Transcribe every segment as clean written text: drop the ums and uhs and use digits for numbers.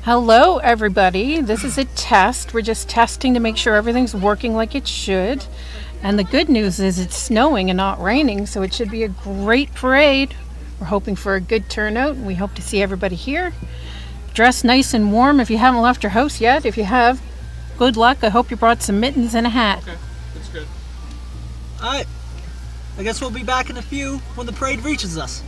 Hello, everybody. This is a test. We're just testing to make sure everything's working like it should. And the good news is it's snowing and not raining, so it should be a great parade. We're hoping for a good turnout, and we hope to see everybody here. Dress nice and warm if you haven't left your house yet. If you have, good luck. I hope you brought some mittens and a hat. Okay, that's good. Alright, I guess we'll be back in a few when the parade reaches us.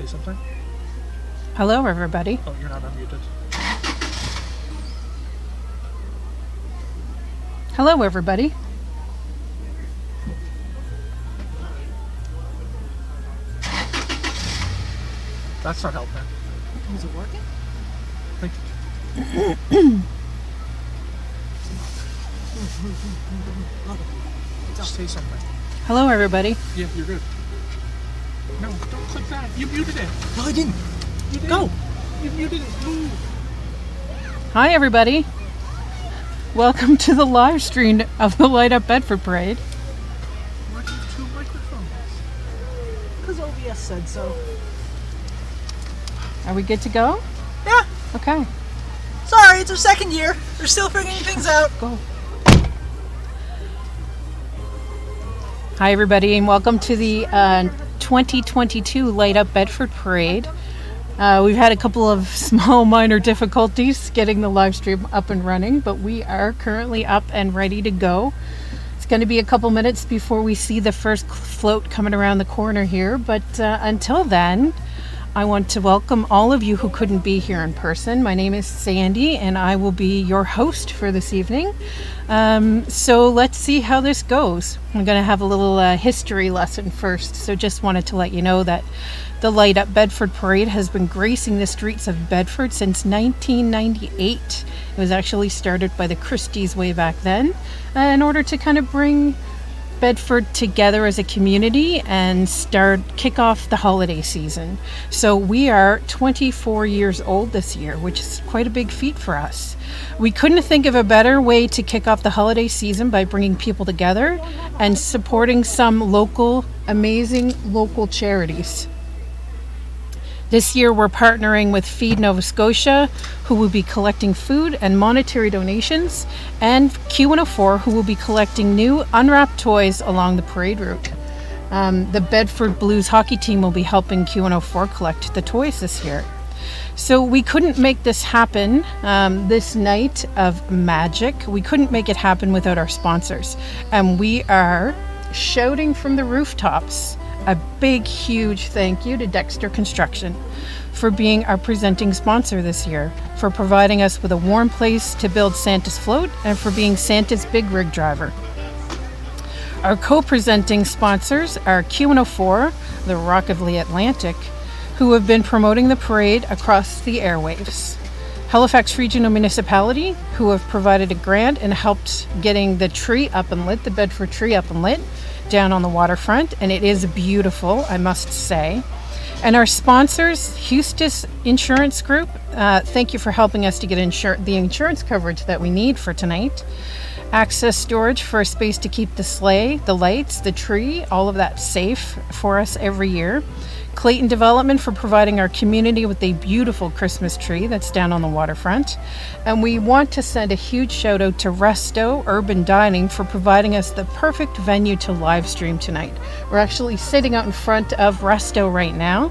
say something? Hello, everybody. Oh, you're not unmuted. Hello, everybody. That's not helping. Is it working? Just say something. Hello, everybody. Yeah, you're good. No, don't click that. You muted it. No, I didn't. You did. Go. You muted it. Move. Hi, everybody. Welcome to the live stream of the Light Up Bedford Parade. Why do you have two microphones? Because OBS said so. Are we good to go? Yeah. Okay, Sorry, it's our second year. We're still figuring things out. go. Hi, everybody, and welcome to the 2022 Light Up Bedford Parade. We've had a couple of small minor difficulties getting the live stream up and running, but we are currently up and ready to go. It's going to be a couple minutes before we see the first float coming around the corner here, but until then, I want to welcome all of you who couldn't be here in person. My name is Sandy, and I will be your host for this evening. So let's see how this goes. I'm going to have a little history lesson first. So just wanted to let you know that the Light Up Bedford Parade has been gracing the streets of Bedford since 1998. It was actually started by the Christies way back then in order to kind of bring Bedford together as a community and kick off the holiday season. So we are 24 years old this year, which is quite a big feat for us. We couldn't think of a better way to kick off the holiday season by bringing people together and supporting some amazing local charities. This year we're partnering with Feed Nova Scotia, who will be collecting food and monetary donations, and Q104, who will be collecting new unwrapped toys along the parade route. The Bedford Blues hockey team will be helping Q104 collect the toys this year. So we couldn't make this happen, this night of magic. We couldn't make it happen without our sponsors. And we are shouting from the rooftops a big, huge thank you to Dexter Construction for being our presenting sponsor this year, for providing us with a warm place to build Santa's float, and for being Santa's big rig driver. Our co-presenting sponsors are Q104, the Rock of the Atlantic, who have been promoting the parade across the airwaves. Halifax Regional Municipality, who have provided a grant and helped getting the tree up and lit, the Bedford tree up and lit, down on the waterfront, and it is beautiful, I must say. And our sponsors, Hustis Insurance Group, thank you for helping us to get the insurance coverage that we need for tonight. Access Storage for a space to keep the sleigh, the lights, the tree, all of that safe for us every year. Clayton Development for providing our community with a beautiful Christmas tree that's down on the waterfront. And we want to send a huge shout out to Resto Urban Dining for providing us the perfect venue to live stream tonight. We're actually sitting out in front of Resto right now,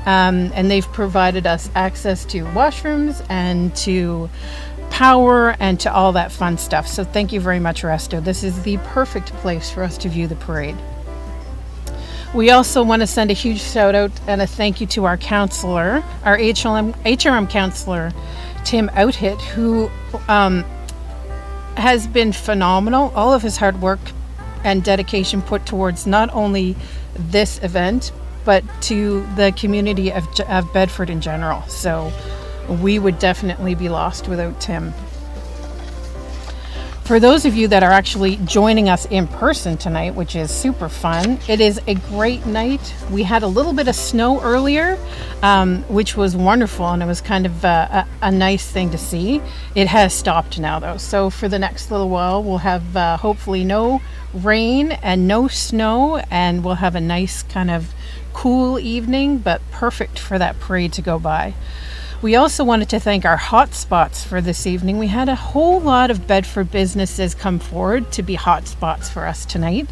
and they've provided us access to washrooms and to power and to all that fun stuff. So thank you very much, Resto. This is the perfect place for us to view the parade. We also want to send a huge shout out and a thank you to our counselor, our HRM counselor, Tim Outhit, who has been phenomenal. All of his hard work and dedication put towards not only this event, but to the community of Bedford in general. So we would definitely be lost without Tim. For those of you that are actually joining us in person tonight, which is super fun, it is a great night. We had a little bit of snow earlier, which was wonderful, and it was kind of a nice thing to see. It has stopped now, though. So for the next little while, we'll have hopefully no rain and no snow, and we'll have a nice kind of cool evening, but perfect for that parade to go by. We also wanted to thank our hotspots for this evening. We had a whole lot of Bedford businesses come forward to be hotspots for us tonight.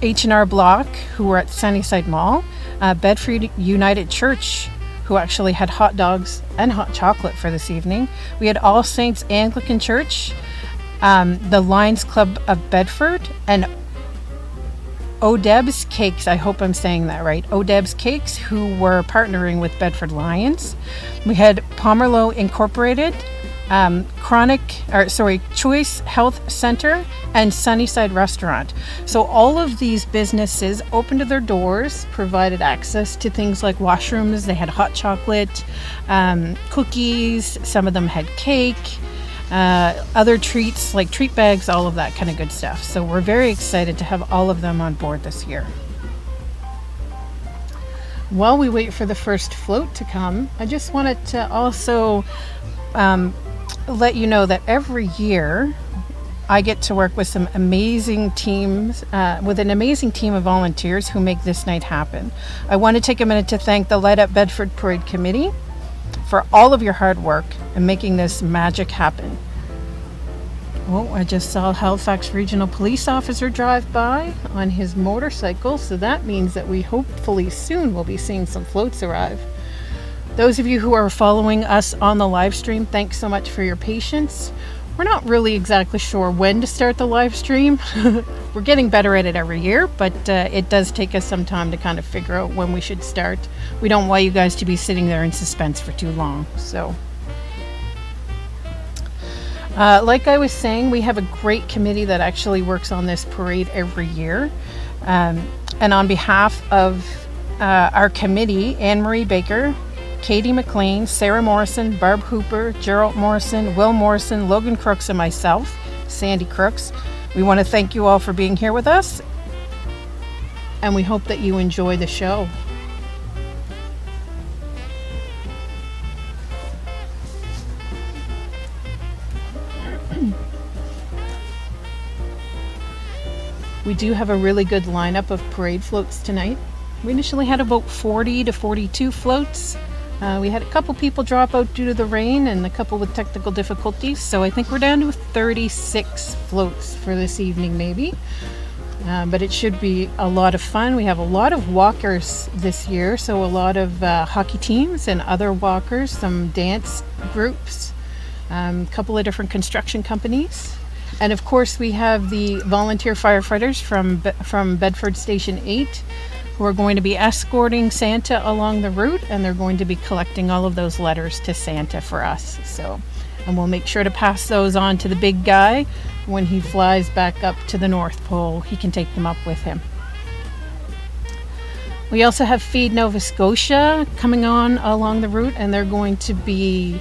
H&R Block, who were at Sunnyside Mall, Bedford United Church, who actually had hot dogs and hot chocolate for this evening. We had All Saints Anglican Church, the Lions Club of Bedford, and Odeb's Cakes, I hope I'm saying that right, Odeb's Cakes, who were partnering with Bedford Lions. We had Pomerleau Incorporated, Choice Health Center, and Sunnyside Restaurant. So all of these businesses opened their doors, provided access to things like washrooms. They had hot chocolate, cookies, some of them had cake, other treats like treat bags, all of that kind of good stuff. So we're very excited to have all of them on board this year. While we wait for the first float to come, I just wanted to also let you know that every year I get to work with some amazing teams, with an amazing team of volunteers who make this night happen. I want to take a minute to thank the Light Up Bedford Parade Committee for all of your hard work in making this magic happen. Oh, I just saw a Halifax Regional Police Officer drive by on his motorcycle, so that means that we hopefully soon will be seeing some floats arrive. Those of you who are following us on the live stream, thanks so much for your patience. We're not really exactly sure when to start the live stream. We're getting better at it every year, but it does take us some time to kind of figure out when we should start. We don't want you guys to be sitting there in suspense for too long. So, like I was saying, we have a great committee that actually works on this parade every year. And on behalf of our committee, Anne-Marie Baker, Katie McLean, Sarah Morrison, Barb Hooper, Gerald Morrison, Will Morrison, Logan Crooks, and myself, Sandy Crooks, we want to thank you all for being here with us, and we hope that you enjoy the show. We do have a really good lineup of parade floats tonight. We initially had about 40 to 42 floats. We had a couple people drop out due to the rain and a couple with technical difficulties, so I think we're down to 36 floats for this evening maybe. But it should be a lot of fun. We have a lot of walkers this year, so a lot of hockey teams and other walkers, some dance groups, a couple of different construction companies. And of course we have the volunteer firefighters from Bedford Station 8 who are going to be escorting Santa along the route, and they're going to be collecting all of those letters to Santa for us. So, and we'll make sure to pass those on to the big guy when he flies back up to the North Pole. He can take them up with him. We also have Feed Nova Scotia coming on along the route, and they're going to be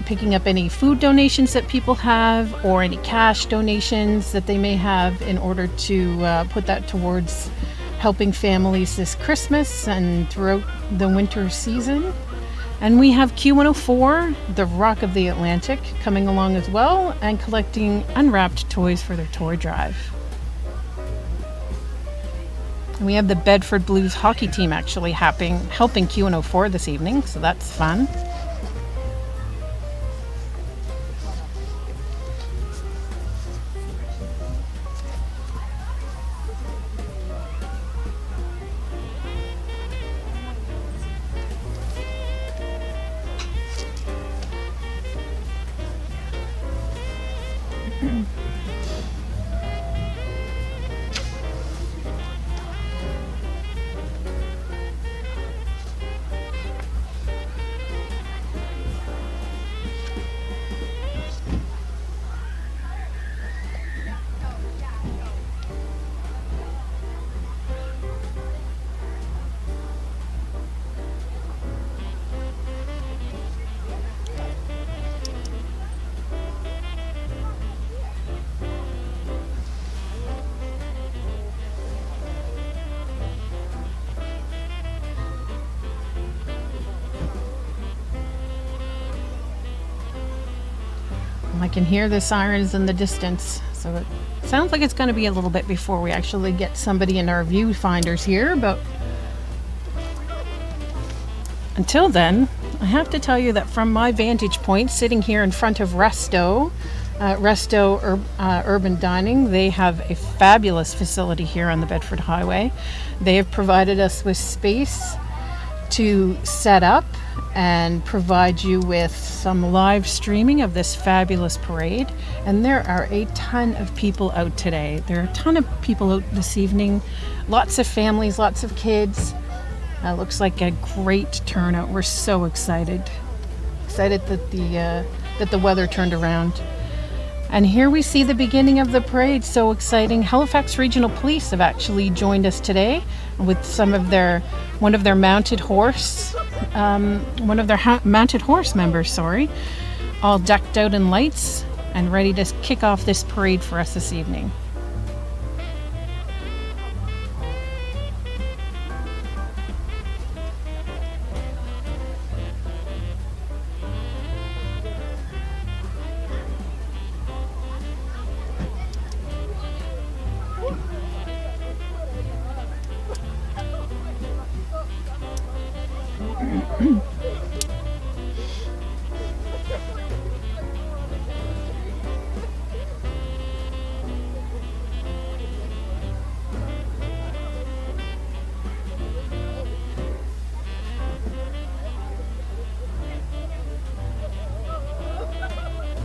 picking up any food donations that people have or any cash donations that they may have in order to put that towards helping families this Christmas and throughout the winter season. And we have Q104, the Rock of the Atlantic, coming along as well and collecting unwrapped toys for their toy drive. And we have the Bedford Blues hockey team actually helping Q104 this evening, so that's fun. I can hear the sirens in the distance, so it sounds like it's going to be a little bit before we actually get somebody in our viewfinders here, but until then, I have to tell you that from my vantage point, sitting here in front of Resto Urban Dining, they have a fabulous facility here on the Bedford Highway. They have provided us with space to set up and provide you with some live streaming of this fabulous parade. And there are a ton of people out today. There are a ton of people out this evening. Lots of families, lots of kids. Looks like a great turnout. We're so excited. Excited that the weather turned around. And here we see the beginning of the parade. So exciting. Halifax Regional Police have actually joined us today with one of their mounted horse members, all decked out in lights and ready to kick off this parade for us this evening.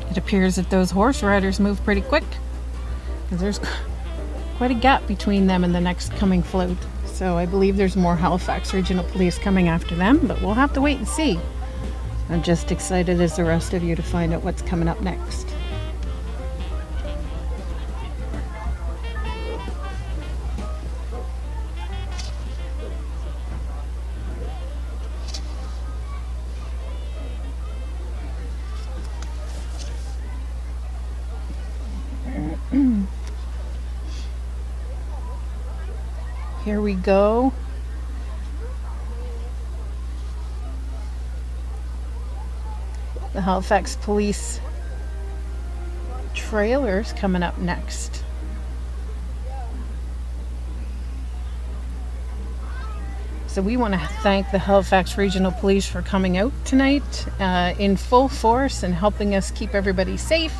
It appears that those horse riders move pretty quick, because there's quite a gap between them and the next coming float. So I believe there's more Halifax Regional Police coming after them, but we'll have to wait and see. I'm just excited as the rest of you to find out what's coming up next. Here we go. The Halifax Police trailers coming up next. So we want to thank the Halifax Regional Police for coming out tonight in full force and helping us keep everybody safe,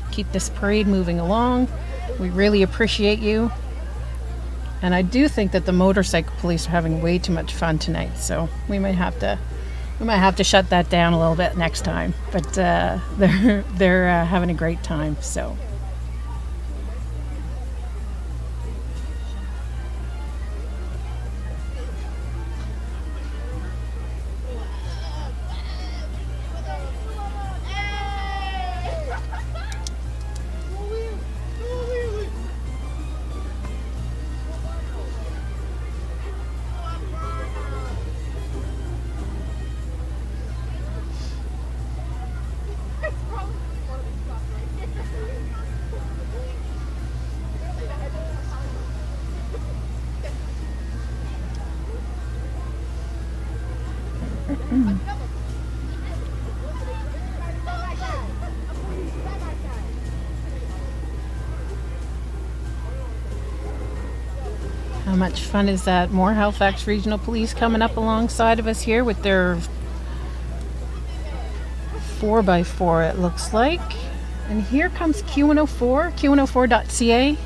keep this parade moving along. We really appreciate you. And I do think that the motorcycle police are having way too much fun tonight, so we might have to shut that down a little bit next time. But they're having a great time. So. How much fun is that? More Halifax Regional Police coming up alongside of us here with their 4x4, it looks like. And here comes Q104, q104.ca.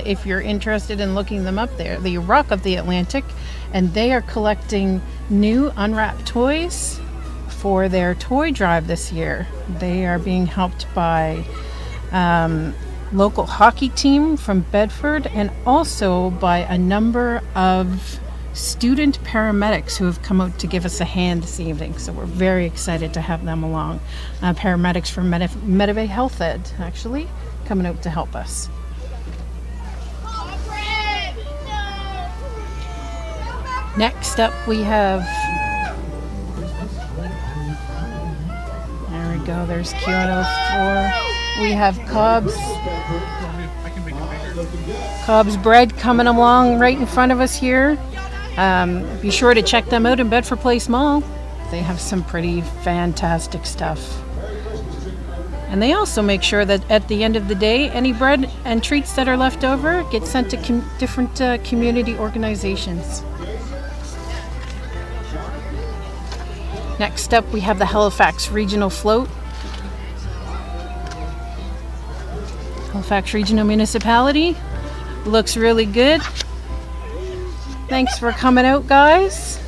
If you're interested in looking them up, there, the Rock of the Atlantic, and they are collecting new unwrapped toys for their toy drive this year. They are being helped by local hockey team from Bedford, and also by a number of student paramedics who have come out to give us a hand this evening. So we're very excited to have them along. Paramedics from Medibay Health Ed, actually, coming out to help us. Next up we have, there we go, there's Q104. We have Cobb's Bread coming along right in front of us here. Be sure to check them out in Bedford Place Mall. They have some pretty fantastic stuff. And they also make sure that at the end of the day, any bread and treats that are left over get sent to different community organizations. Next up, we have the Halifax Regional Float. Halifax Regional Municipality. Looks really good. Thanks for coming out, guys.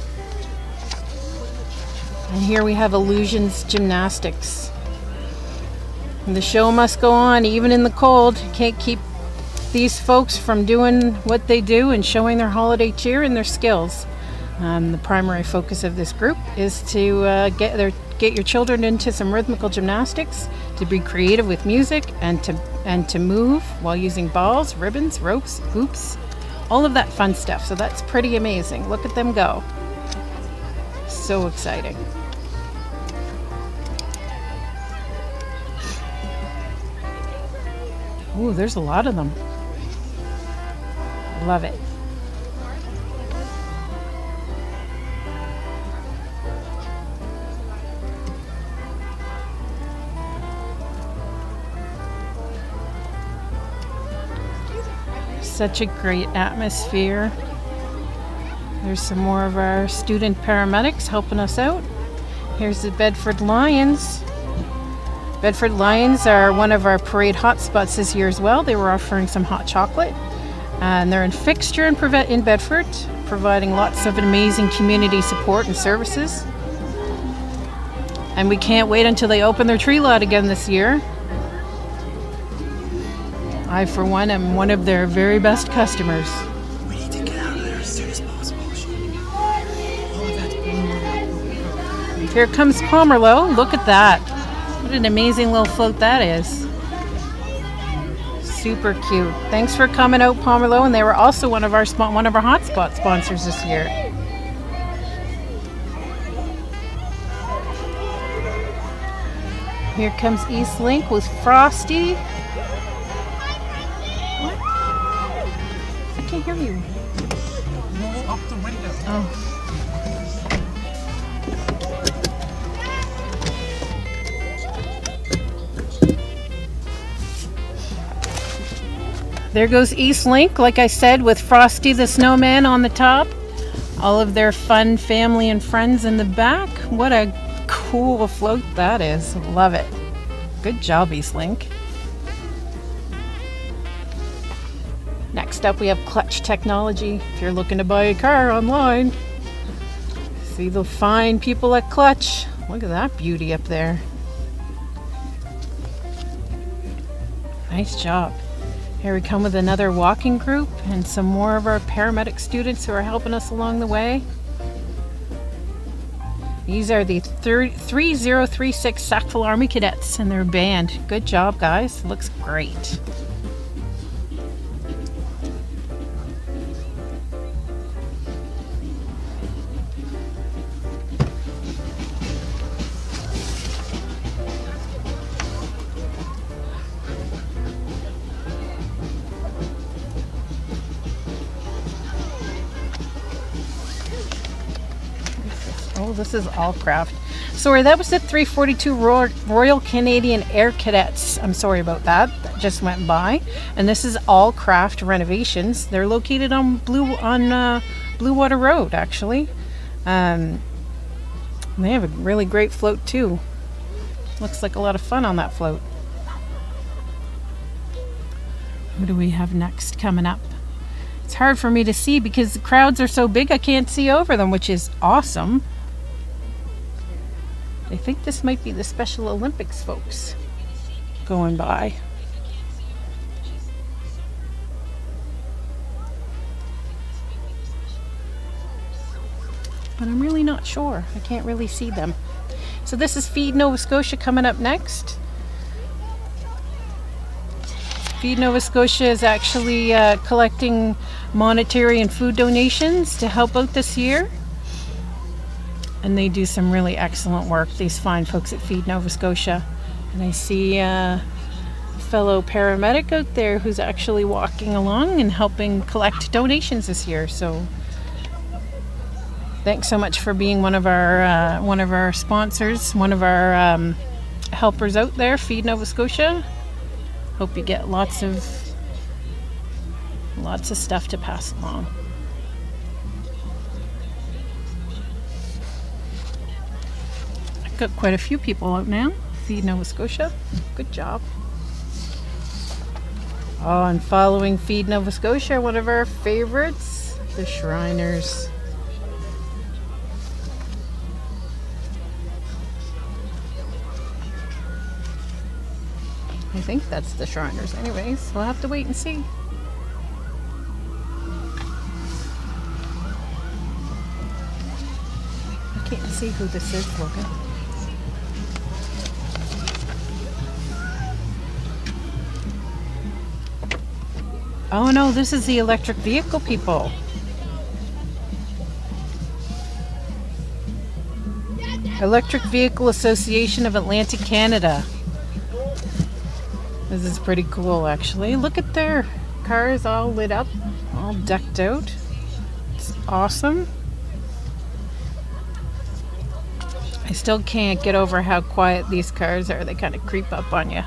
And here we have Illusions Gymnastics. And the show must go on even in the cold. You can't keep these folks from doing what they do and showing their holiday cheer and their skills. The primary focus of this group is to get your children into some rhythmical gymnastics, to be creative with music, and to move while using balls, ribbons, ropes, hoops, all of that fun stuff. So that's pretty amazing. Look at them go. So exciting. Ooh, there's a lot of them. Love it. Such a great atmosphere. There's some more of our student paramedics helping us out. Here's the Bedford Lions. Bedford Lions are one of our parade hotspots this year as well. They were offering some hot chocolate. And they're in Fixture in Bedford, providing lots of amazing community support and services. And we can't wait until they open their tree lot again this year. I, for one, am one of their very best customers. We need to get out of there as soon as possible. Here comes Pomerleau. Look at that. What an amazing little float that is. Super cute. Thanks for coming out, Pomerleau. And they were also one of our hotspot sponsors this year. Here comes East Link with Frosty. What? I can't hear you. Roll up the window. Oh. There goes East Link, like I said, with Frosty the Snowman on the top. All of their fun family and friends in the back. What a cool float that is. Love it. Good job, East Link. Next up, we have Clutch Technology. If you're looking to buy a car online, see the fine people at Clutch. Look at that beauty up there. Nice job. Here we come with another walking group and some more of our paramedic students who are helping us along the way. These are the 3036 Sackville Army Cadets and their band. Good job, guys. Looks great. Oh, this is all craft. Sorry, that was the 342 Royal Canadian Air Cadets. I'm sorry about that. That just went by. And this is all craft renovations. They're located on Blue Water Road, actually. They have a really great float too. Looks like a lot of fun on that float. What do we have next coming up? It's hard for me to see because the crowds are so big I can't see over them, which is awesome. I think this might be the Special Olympics folks going by. But I'm really not sure. I can't really see them. So this is Feed Nova Scotia coming up next. Feed Nova Scotia is actually collecting monetary and food donations to help out this year. And they do some really excellent work, these fine folks at Feed Nova Scotia. And I see a fellow paramedic out there who's actually walking along and helping collect donations this year. So thanks so much for being one of our sponsors, one of our helpers out there, Feed Nova Scotia. Hope you get lots of stuff to pass along. Got quite a few people out now. Feed Nova Scotia. Good job. Oh, and following Feed Nova Scotia, one of our favorites, the Shriners. I think that's the Shriners anyways. We'll have to wait and see. I can't see who this is, Logan. Oh no, this is the electric vehicle people. Electric Vehicle Association of Atlantic Canada. This is pretty cool, actually. Look at their cars all lit up, all decked out. It's awesome. I still can't get over how quiet these cars are. They kind of creep up on you.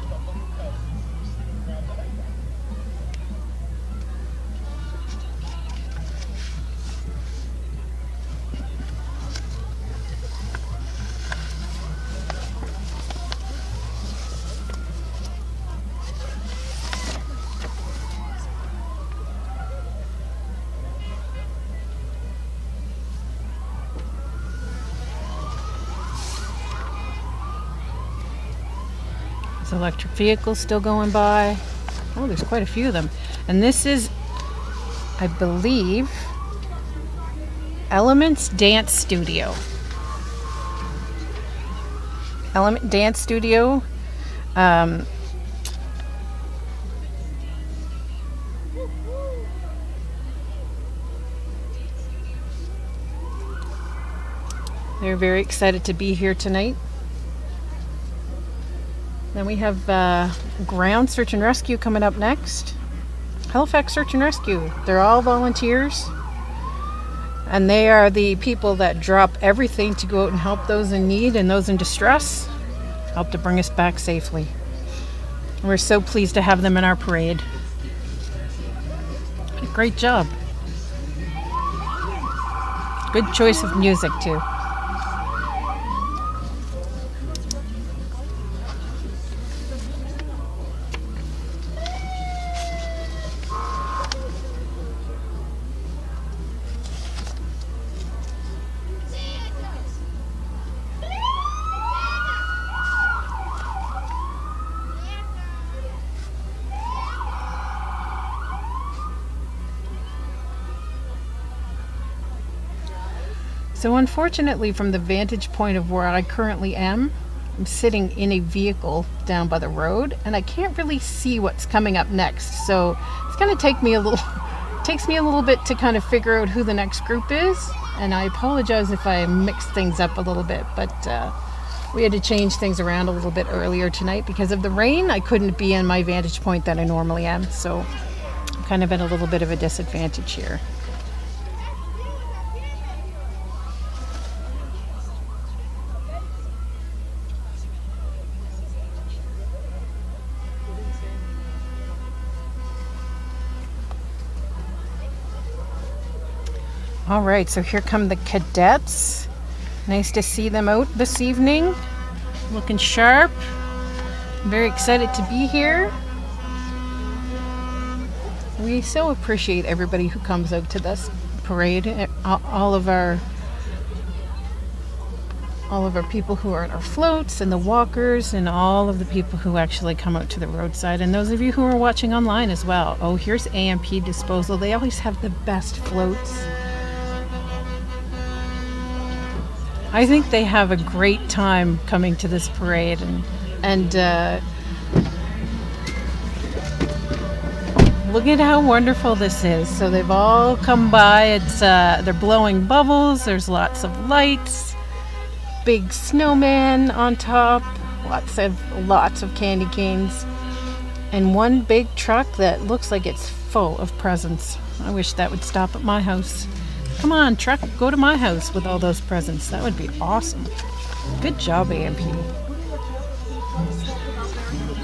Electric vehicles still going by. Oh, there's quite a few of them. And this is, I believe, Elements Dance Studio. Element Dance Studio. They're very excited to be here tonight. Then we have Ground Search and Rescue coming up next. Halifax Search and Rescue. They're all volunteers. And they are the people that drop everything to go out and help those in need and those in distress. Help to bring us back safely. We're so pleased to have them in our parade. Great job. Good choice of music, too. So unfortunately, from the vantage point of where I currently am, I'm sitting in a vehicle down by the road, and I can't really see what's coming up next. So it's going to take me a little bit to kind of figure out who the next group is. And I apologize if I mix things up a little bit, but we had to change things around a little bit earlier tonight because of the rain. I couldn't be in my vantage point that I normally am, so I'm kind of at a little bit of a disadvantage here. All right, so here come the cadets. Nice to see them out this evening, looking sharp. I'm very excited to be here. We so appreciate everybody who comes out to this parade. All of our people who are on our floats and the walkers and all of the people who actually come out to the roadside, and those of you who are watching online as well. Oh, here's AMP Disposal. They always have the best floats. I think they have a great time coming to this parade, and look at how wonderful this is. So they've all come by. It's they're blowing bubbles. There's lots of lights, big snowman on top, lots of candy canes, and one big truck that looks like it's full of presents. I wish that would stop at my house. Come on, truck, go to my house with all those presents. That would be awesome. Good job, AMP.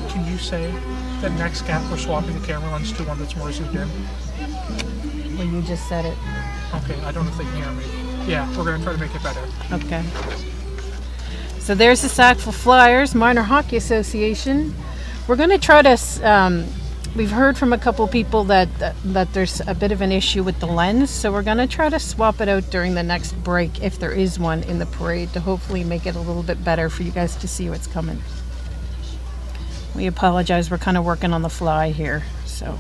Can you say that next gap we're swapping the camera lens to one that's more zoomed in? Well, you just said it. Okay, I don't know if they can hear me. Yeah, we're going to try to make it better. Okay. So there's the Sackville Flyers, Minor Hockey Association. We're going to try to... We've heard from a couple people that there's a bit of an issue with the lens, so we're going to try to swap it out during the next break, if there is one in the parade, to hopefully make it a little bit better for you guys to see what's coming. We apologize. We're kind of working on the fly here. So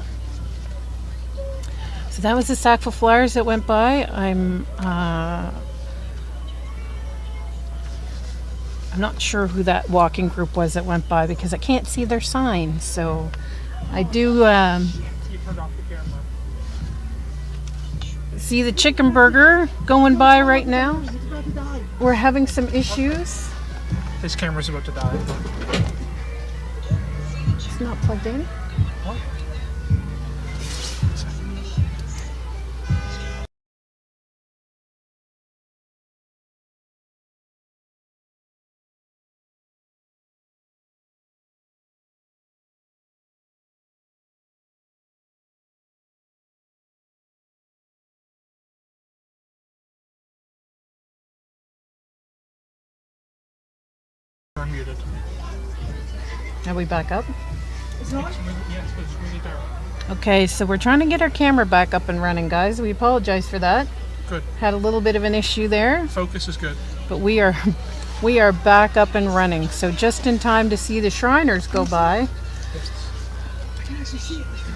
that was the sack full of flyers that went by. I'm not sure who that walking group was that went by because I can't see their sign. So I do You turned off the camera. see the chicken burger going by right now. We're having some issues. His camera's about to die. It's not plugged in. What? You're muted. Are we back up? It's really, yes, but it's really dark. Okay, so we're trying to get our camera back up and running, guys. We apologize for that. Good. Had a little bit of an issue there, Focus is good. but we are back up and running. So just in time to see the Shriners go by. Yes. I can actually see it this time.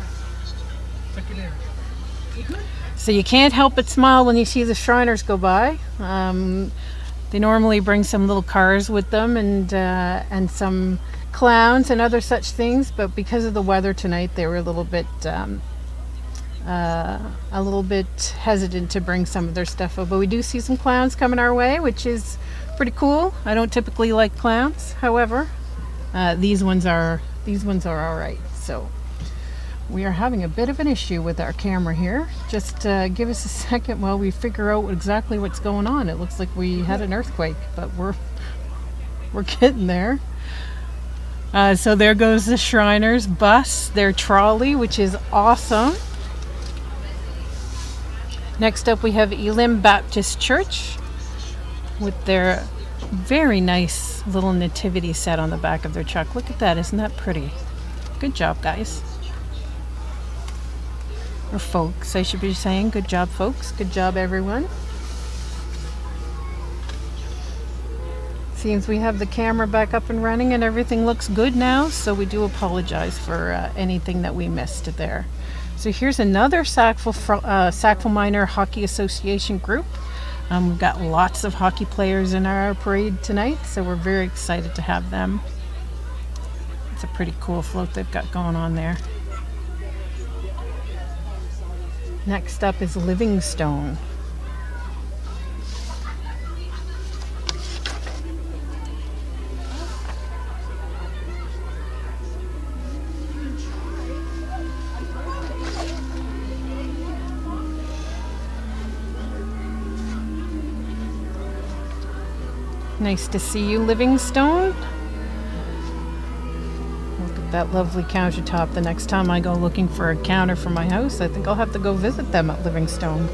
Take it there. So you can't help but smile when you see the Shriners go by. They normally bring some little cars with them and some clowns and other such things, but because of the weather tonight, they were a little bit hesitant to bring some of their stuff up. But we do see some clowns coming our way, which is pretty cool. I don't typically like clowns, however, these ones are all right. So we are having a bit of an issue with our camera here. Just give us a second while we figure out exactly what's going on. It looks like we had an earthquake, but we're getting there. So there goes the Shriners bus, their trolley, which is awesome. Next up we have Elim Baptist Church with their very nice little nativity set on the back of their truck. Look at that, isn't that pretty? Good job, guys. Or folks, I should be saying. Good job, folks. Good job, everyone. Seems we have the camera back up and running and everything looks good now, so we do apologize for anything that we missed there. So here's another Sackville Minor Hockey Association group. We've got lots of hockey players in our parade tonight, so we're very excited to have them. It's a pretty cool float they've got going on there. Next up is Livingstone. Nice to see you, Livingstone. Look at that lovely countertop. The next time I go looking for a counter for my house, I think I'll have to go visit them at Livingstone.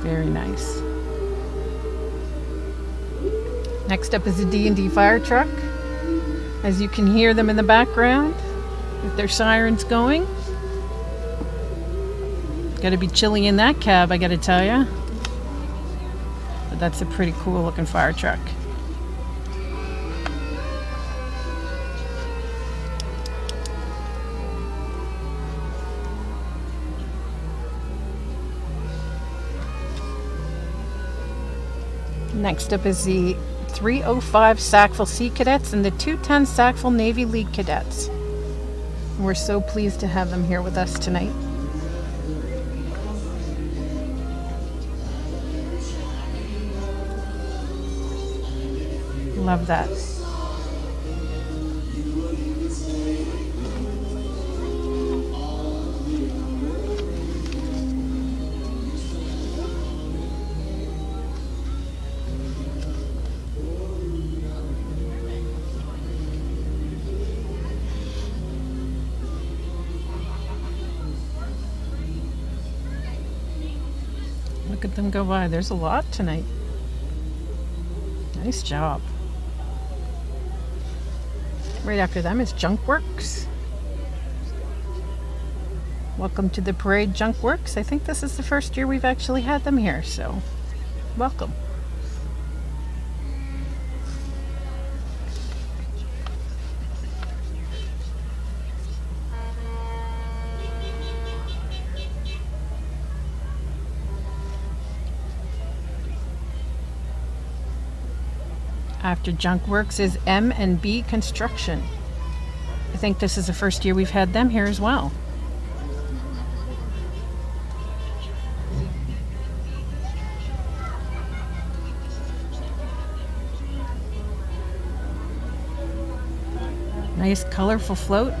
Very nice. Next up is a D&D fire truck. As you can hear them in the background with their sirens going. Gotta be chilly in that cab, I gotta tell ya. But that's a pretty cool looking fire truck. Next up is the 305 Sackville Sea Cadets and the 210 Sackville Navy League Cadets. We're so pleased to have them here with us tonight. Love that. Look at them go by. There's a lot tonight. Nice job. Right after them is Junk Works. Welcome to the parade, Junk Works. I think this is the first year we've actually had them here, so welcome. After Junk Works is M&B Construction. I think this is the first year we've had them here as well. Nice colorful float.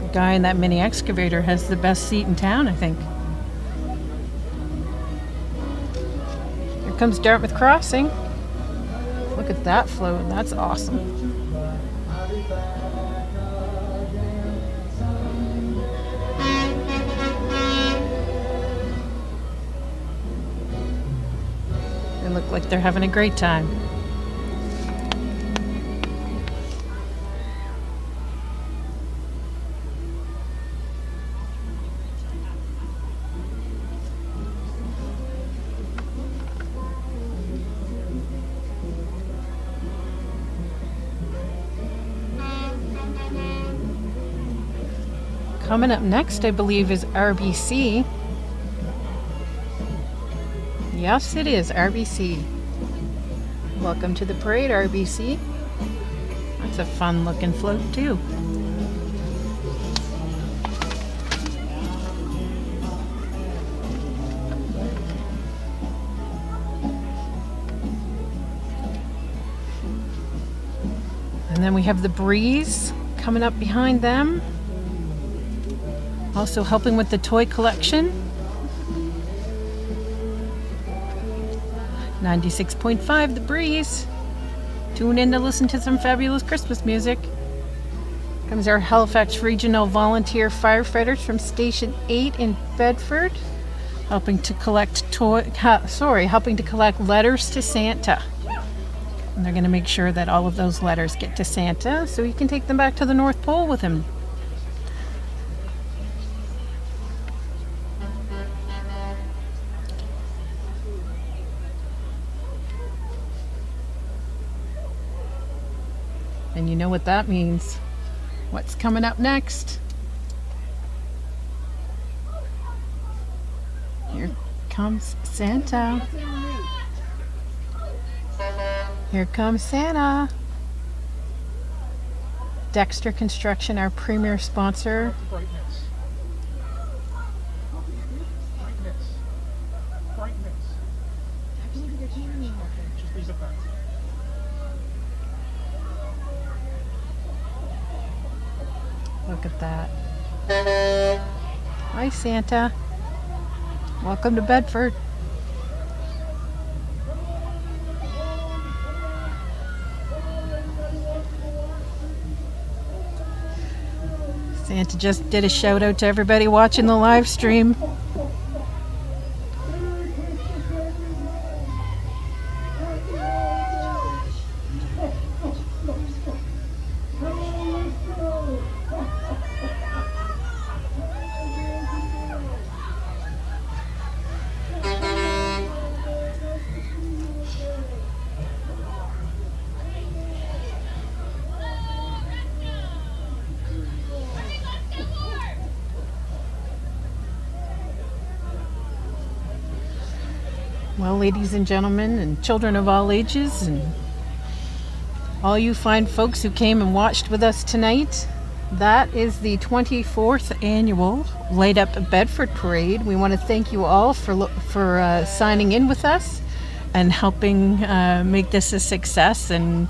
The guy in that mini excavator has the best seat in town, I think. Here comes Dartmouth Crossing. Look at that float. That's awesome. They look like they're having a great time. Coming up next, I believe, is RBC. Yes, it is RBC. Welcome to the parade, RBC. That's a fun looking float too. And then we have the Breeze coming up behind them. Also helping with the toy collection. 96.5 The Breeze. Tune in to listen to some fabulous Christmas music. Comes our Halifax Regional Volunteer Firefighters from Station 8 in Bedford, helping to collect helping to collect letters to Santa. And they're going to make sure that all of those letters get to Santa so he can take them back to the North Pole with him. And you know what that means. What's coming up next? Here comes Santa. Here comes Santa. Dexter Construction, our premier sponsor. Brightness. Okay, just leave it there. Look at that. Hi, Santa. Welcome to Bedford. Santa just did a shout out to everybody watching the live stream. Well, ladies and gentlemen, and children of all ages, and all you fine folks who came and watched with us tonight, that is the 24th annual Light Up Bedford Parade. We want to thank you all for signing in with us and helping make this a success and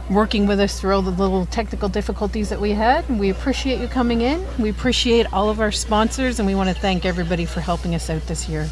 working with us through all the little technical difficulties that we had. And we appreciate you coming in. We appreciate all of our sponsors, and we want to thank everybody for helping us out this year.